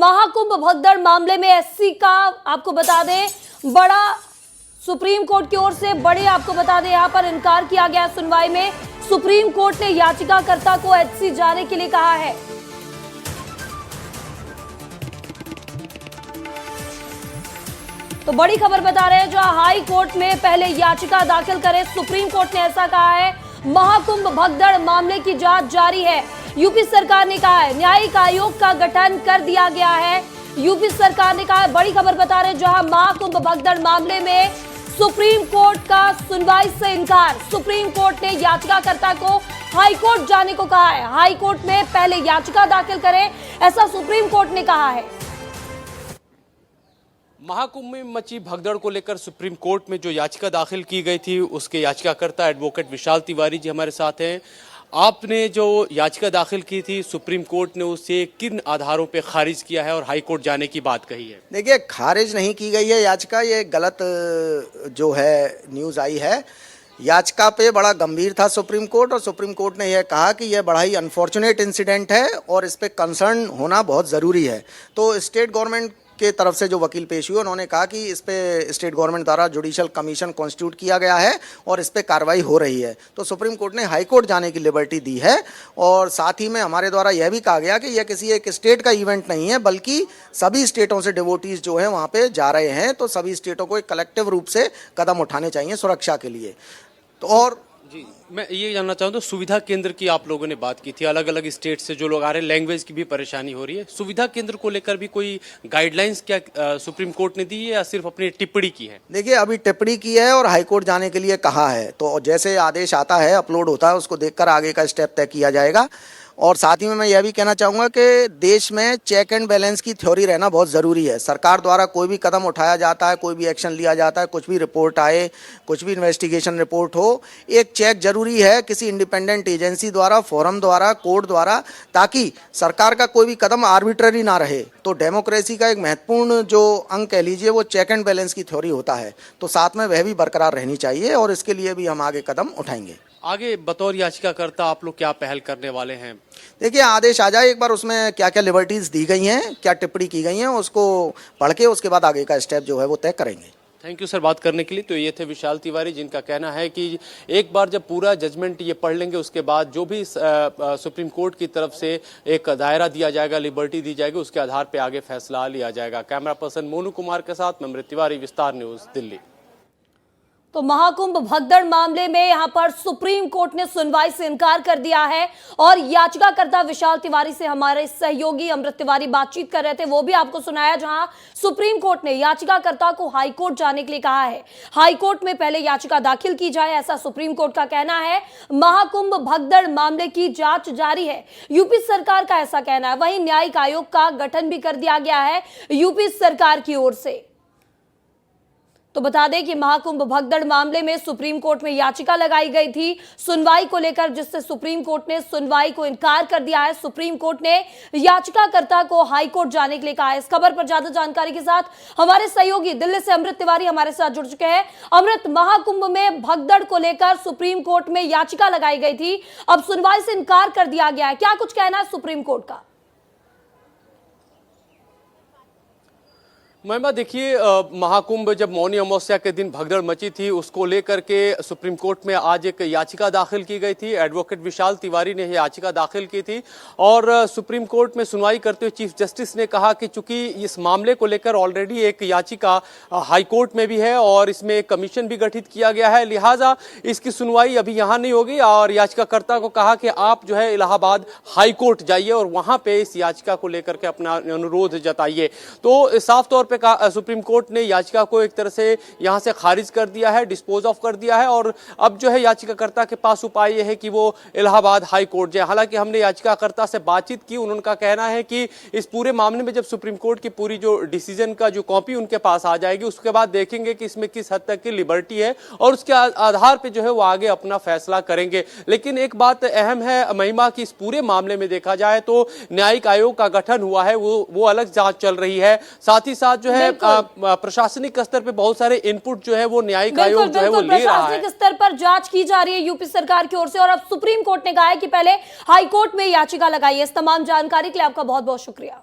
महाकुंभ भगदड़ मामले में एससी का आपको बता दें बड़ा सुप्रीम कोर्ट की ओर से बड़े आपको बता दें यहां पर इनकार किया गया सुनवाई में। सुप्रीम कोर्ट ने याचिकाकर्ता को एचसी जाने के लिए कहा है। तो बड़ी खबर बता रहे हैं जो हाई कोर्ट में पहले याचिका दाखिल करे, सुप्रीम कोर्ट ने ऐसा कहा है। महाकुंभ भगदड़ मामले की जांच जारी है। यूपी सरकार ने कहा है न्यायिक आयोग का गठन कर दिया गया है। यूपी सरकार ने कहा है, बड़ी खबर बता रहे हैं जहां महाकुंभ भगदड़ मामले में सुप्रीम कोर्ट का सुनवाई से इनकार। सुप्रीम कोर्ट ने याचिकाकर्ता को हाई कोर्ट जाने को कहा है। हाई कोर्ट में पहले याचिका दाखिल करें, ऐसा सुप्रीम कोर्ट ने कहा है। महाकुंभ में मची भगदड़ को लेकर सुप्रीम कोर्ट में जो याचिका दाखिल की गई थी उसके याचिकाकर्ता एडवोकेट विशाल तिवारी जी हमारे साथ हैं। आपने जो याचिका दाखिल की थी सुप्रीम कोर्ट ने उसे किन आधारों पे खारिज किया है और हाई कोर्ट जाने की बात कही है? देखिए, खारिज नहीं की गई है याचिका, ये गलत जो है न्यूज़ आई है। याचिका पे बड़ा गंभीर था सुप्रीम कोर्ट, और सुप्रीम कोर्ट ने यह कहा कि यह बड़ा ही अनफॉर्चुनेट इंसिडेंट है और इस पे कंसर्न होना बहुत ज़रूरी है। तो स्टेट गवर्नमेंट के तरफ से जो वकील पेश हुए उन्होंने कहा कि इस पे स्टेट गवर्नमेंट द्वारा जुडिशियल कमीशन कॉन्स्टिट्यूट किया गया है और इस पे कार्रवाई हो रही है। तो सुप्रीम कोर्ट ने हाई कोर्ट जाने की लिबर्टी दी है, और साथ ही में हमारे द्वारा यह भी कहा गया कि यह किसी एक स्टेट का इवेंट नहीं है, बल्कि सभी स्टेटों से डिवोटीज जो हैं वहाँ पे जा रहे हैं। तो सभी स्टेटों को एक कलेक्टिव रूप से कदम उठाने चाहिए सुरक्षा के लिए। तो और जी, मैं ये जानना चाहूँ तो सुविधा केंद्र की आप लोगों ने बात की थी, अलग अलग स्टेट से जो लोग आ रहे हैं, लैंग्वेज की भी परेशानी हो रही है। सुविधा केंद्र को लेकर भी कोई गाइडलाइंस क्या सुप्रीम कोर्ट ने दी है या सिर्फ अपनी टिप्पणी की है? देखिए, अभी टिप्पणी की है और हाई कोर्ट जाने के लिए कहा है। तो जैसे आदेश आता है, अपलोड होता है, उसको देखकर आगे का स्टेप तय किया जाएगा। और साथ ही में मैं यह भी कहना चाहूँगा कि देश में चेक एंड बैलेंस की थ्योरी रहना बहुत ज़रूरी है। सरकार द्वारा कोई भी कदम उठाया जाता है, कोई भी एक्शन लिया जाता है, कुछ भी रिपोर्ट आए, कुछ भी इन्वेस्टिगेशन रिपोर्ट हो, एक चेक जरूरी है किसी इंडिपेंडेंट एजेंसी द्वारा, फोरम द्वारा, कोर्ट द्वारा, ताकि सरकार का कोई भी कदम आर्बिट्ररी ना रहे। तो डेमोक्रेसी का एक महत्वपूर्ण जो अंग कह लीजिए वो चेक एंड बैलेंस की थ्योरी होता है। तो साथ में वह भी बरकरार रहनी चाहिए और इसके लिए भी हम आगे कदम उठाएंगे। आगे बतौर याचिकाकर्ता आप लोग क्या पहल करने वाले हैं? देखिए, आदेश आ जाए एक बार, उसमें क्या क्या लिबर्टीज दी गई हैं, क्या टिप्पणी की गई हैं, उसको पढ़ के उसके बाद आगे का स्टेप जो है वो तय करेंगे। थैंक यू सर बात करने के लिए। तो ये थे विशाल तिवारी जिनका कहना है कि एक बार जब पूरा जजमेंट ये पढ़ लेंगे उसके बाद जो भी सुप्रीम कोर्ट की तरफ से एक दायरा दिया जाएगा, लिबर्टी दी जाएगी, उसके आधार पर आगे फैसला लिया जाएगा। कैमरा पर्सन मोनू कुमार के साथ मैं अमृत तिवारी, विस्तार न्यूज, दिल्ली। तो महाकुंभ भगदड़ मामले में यहां पर सुप्रीम कोर्ट ने सुनवाई से इनकार कर दिया है और याचिकाकर्ता विशाल तिवारी से हमारे सहयोगी अमृत तिवारी बातचीत कर रहे थे, वो भी आपको सुनाया, जहां सुप्रीम कोर्ट ने याचिकाकर्ता को हाई कोर्ट जाने के लिए कहा है। हाई कोर्ट में पहले याचिका दाखिल की जाए, ऐसा सुप्रीम कोर्ट का कहना है। महाकुंभ भगदड़ मामले की जांच जारी है, यूपी सरकार का ऐसा कहना है। वहीं न्यायिक आयोग का गठन भी कर दिया गया है यूपी सरकार की ओर से। तो बता दें कि महाकुंभ भगदड़ मामले में सुप्रीम कोर्ट में याचिका लगाई गई थी सुनवाई को लेकर, जिससे सुप्रीम कोर्ट ने सुनवाई को इनकार कर दिया है। सुप्रीम कोर्ट ने याचिकाकर्ता को हाई कोर्ट जाने के लिए कहा है। इस खबर पर ज्यादा जानकारी के साथ हमारे सहयोगी दिल्ली से अमृत तिवारी हमारे साथ जुड़ चुके हैं। अमृत, महाकुंभ में भगदड़ को लेकर सुप्रीम कोर्ट में याचिका लगाई गई थी, अब सुनवाई से इनकार कर दिया गया है, क्या कुछ कहना है सुप्रीम कोर्ट का? महिमा, देखिए, महाकुंभ जब मौनी अमावस्या के दिन भगदड़ मची थी उसको लेकर के सुप्रीम कोर्ट में आज एक याचिका दाखिल की गई थी। एडवोकेट विशाल तिवारी ने याचिका दाखिल की थी और सुप्रीम कोर्ट में सुनवाई करते हुए चीफ जस्टिस ने कहा कि चूंकि इस मामले को लेकर ऑलरेडी एक याचिका हाई कोर्ट में भी है और इसमें एक कमीशन भी गठित किया गया है, लिहाजा इसकी सुनवाई अभी यहाँ नहीं होगी। और याचिकाकर्ता को कहा कि आप जो है इलाहाबाद हाई कोर्ट जाइए और वहां पे इस याचिका को लेकर के अपना अनुरोध जताइए। तो साफ तौर सुप्रीम कोर्ट ने याचिका को एक तरह से यहां से खारिज कर दिया है, डिस्पोज ऑफ कर दिया है और अब जो है याचिकाकर्ता के पास उपाय यह है कि वो इलाहाबाद हाई कोर्ट जाए। हालांकि हमने याचिकाकर्ता से बातचीत की, उनका कहना है कि इस पूरे मामले में जब सुप्रीम कोर्ट की पूरी जो डिसीजन का जो कॉपी उनके पास आ जाएगी उसके बाद देखेंगे कि इसमें किस हद तक की लिबर्टी है और उसके आधार पर जो है वो आगे अपना फैसला करेंगे। लेकिन एक बात अहम है महिमा की, इस पूरे मामले में देखा जाए तो न्यायिक आयोग का गठन हुआ है, वो अलग जांच चल रही है। साथ ही साथ जो है प्रशासनिक स्तर पे बहुत सारे इनपुट जो है वो न्यायिक आयोग जो है वो ले रहा है। प्रशासनिक स्तर पर जांच की जा रही है यूपी सरकार की ओर से और अब सुप्रीम कोर्ट ने कहा है कि पहले हाई कोर्ट में याचिका लगाई है। इस तमाम जानकारी के लिए आपका बहुत बहुत शुक्रिया।